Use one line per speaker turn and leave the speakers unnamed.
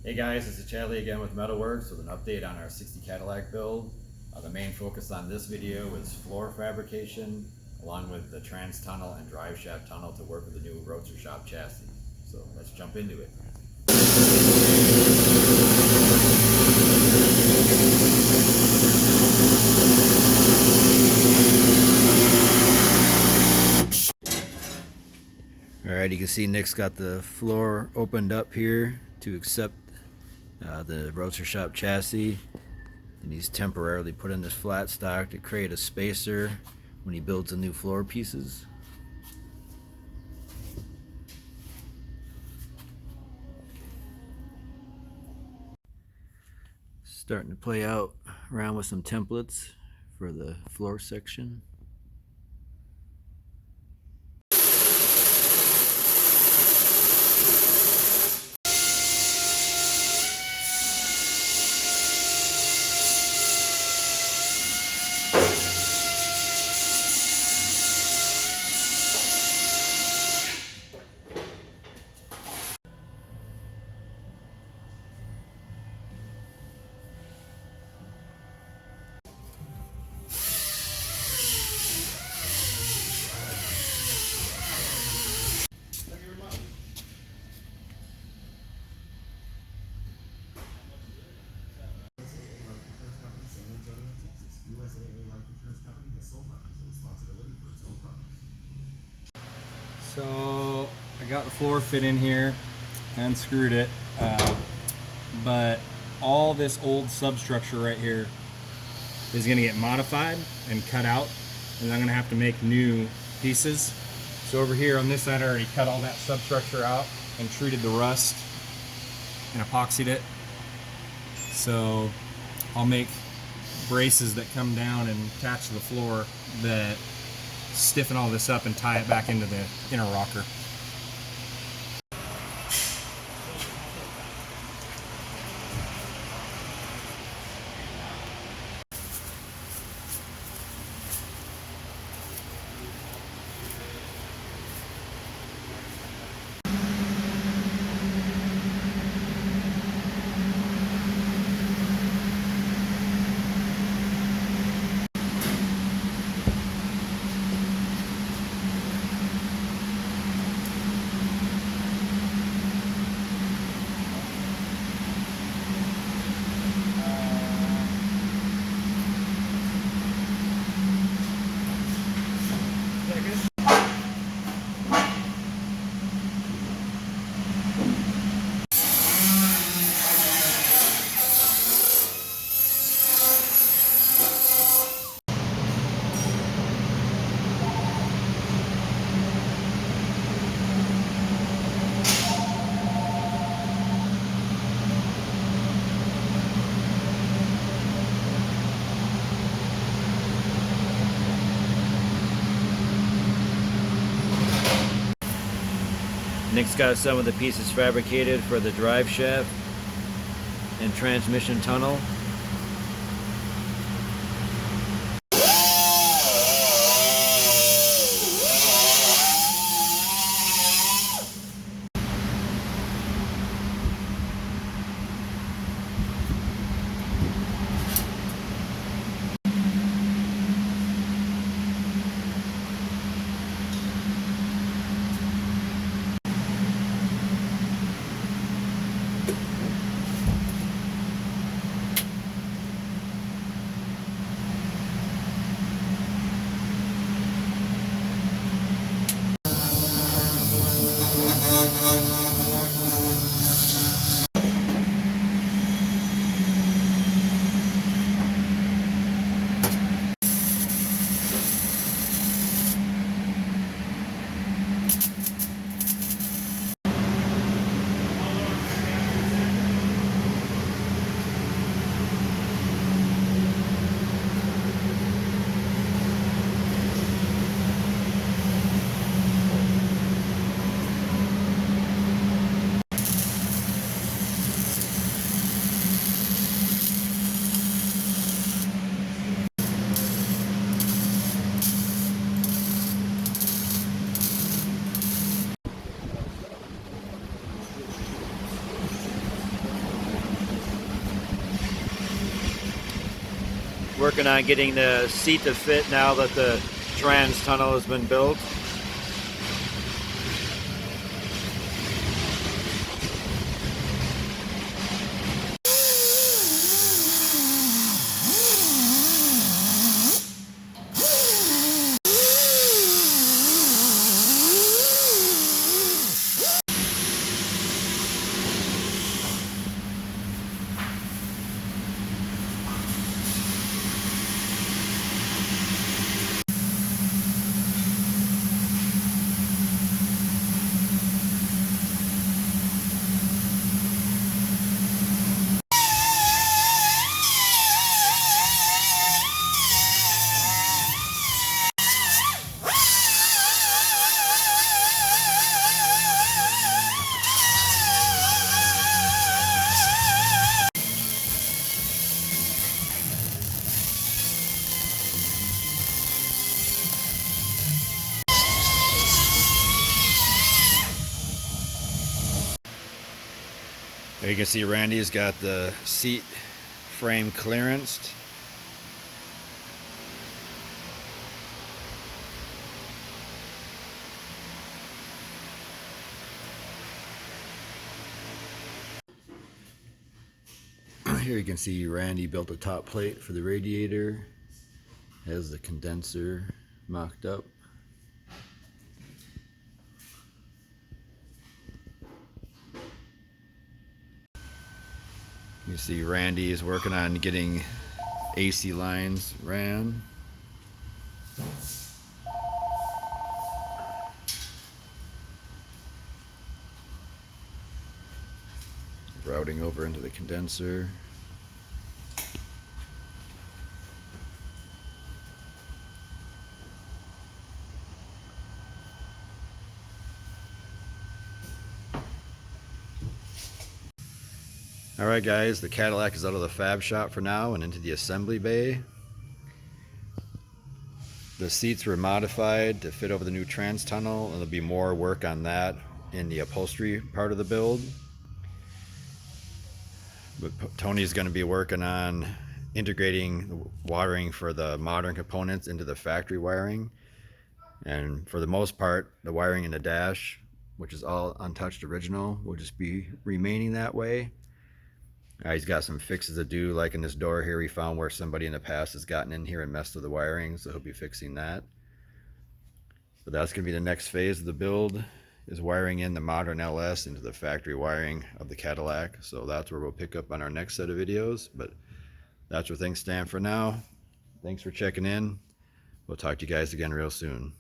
Hey guys, this is Chadley again with MetalWorks with an update on our 60 Cadillac build. The main focus on this video is floor fabrication along with the trans tunnel and drive shaft tunnel to work with the new Roadster Shop chassis. So let's jump into it. Alright, you can see Nick's got the floor opened up here to accept the Roadster Shop chassis, and he's temporarily put in this flat stock to create a spacer when he builds the new floor pieces. Starting to play out around with some templates for the floor section.
So I got the floor fit in here and screwed it, but all this old substructure right here is going to get modified and cut out, and I'm going to have to make new pieces. So over here on this side I already cut all that substructure out and treated the rust and epoxied it. So I'll make braces that come down and attach to the floor that stiffen all this up and tie it back into the inner rocker.
Nick's got some of the pieces fabricated for the drive shaft and transmission tunnel. working on getting the seat to fit now that the trans tunnel has been built. There you can see Randy's got the seat frame clearanced. Here you can see Randy built a top plate for the radiator. Has the condenser mocked up. You see Randy is working on getting AC lines ran. Routing over into the condenser. Alright guys, the Cadillac is out of the fab shop for now and into the assembly bay. The seats were modified to fit over the new trans tunnel, and there'll be more work on that in the upholstery part of the build. But Tony's going to be working on integrating the wiring for the modern components into the factory wiring. And for the most part, the wiring in the dash, which is all untouched original, will just be remaining that way. He's got some fixes to do, like in this door here we found where somebody in the past has gotten in here and messed with the wiring, so he'll be fixing that. But that's going to be the next phase of the build, is wiring in the modern LS into the factory wiring of the Cadillac. So that's where we'll pick up on our next set of videos, but that's where things stand for now. Thanks for checking in. We'll talk to you guys again real soon.